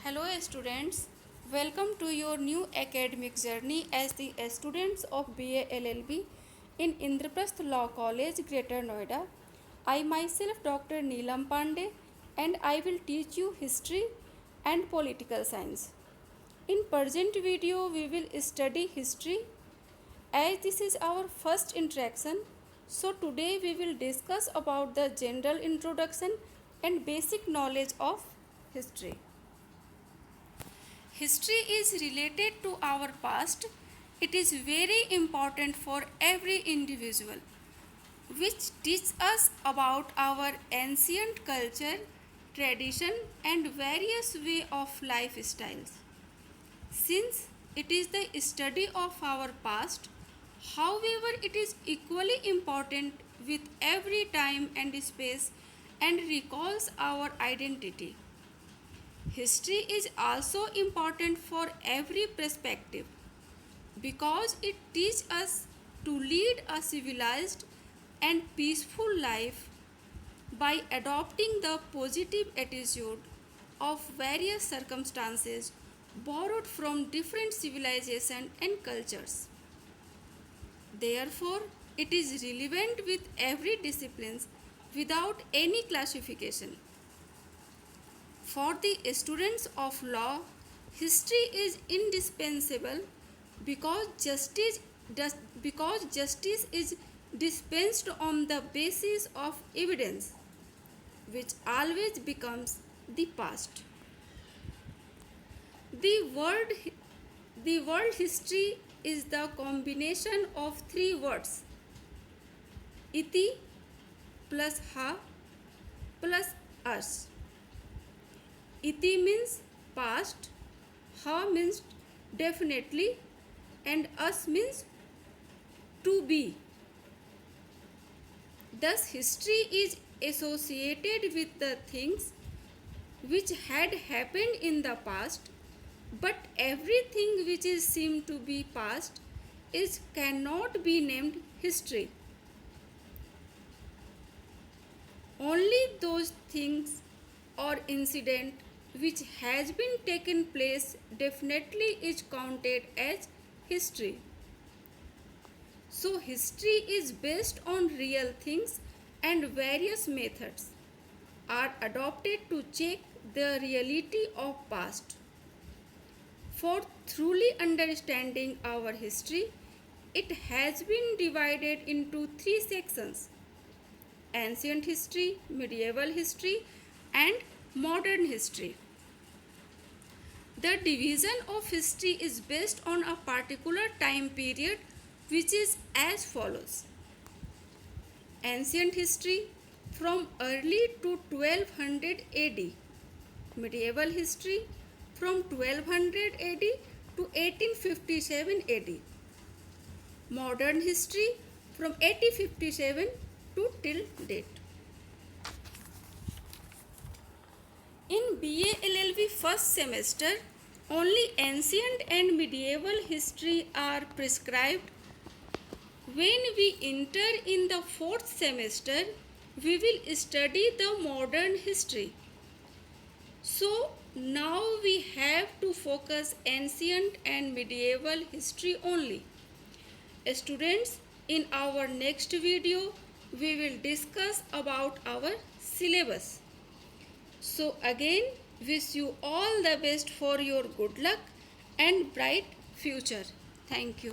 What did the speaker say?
Hello students, welcome to your new academic journey as the students of BA LLB in Indraprasth Law College, Greater Noida. I myself Dr. Neelam Pandey and I will teach you history and political science. In present video we will study history as this is our first interaction. So today we will discuss about the general introduction and basic knowledge of history. History is related to our past. It is very important for every individual, which teaches us about our ancient culture, tradition and various way of lifestyles. Since it is the study of our past, however, it is equally important with every time and space and recalls our identity. History is also important for every perspective because it teaches us to lead a civilized and peaceful life by adopting the positive attitude of various circumstances borrowed from different civilizations and cultures. Therefore, it is relevant with every discipline without any classification. For the students of law, history is indispensable because justice is dispensed on the basis of evidence, which always becomes the past. The word history is the combination of three words: iti plus ha plus us. Iti means past, ha means definitely, and us means to be. Thus, history is associated with the things which had happened in the past, but everything which is seen to be past cannot be named history. Only those things or incident which has been taken place definitely is counted as history. So history is based on real things and various methods are adopted to check the reality of past. For truly understanding our history, it has been divided into three sections: ancient history, medieval history and modern history. The division of history is based on a particular time period, which is as follows: ancient history from early to 1200 AD, medieval history from 1200 AD to 1857 AD, modern history from 1857 to till date. In BA LLB first semester, only ancient and medieval history are prescribed. When we enter in the fourth semester, we will study the modern history. So now we have to focus ancient and medieval history only. Students, in our next video, we will discuss about our syllabus. So again, wish you all the best for your good luck and bright future. Thank you.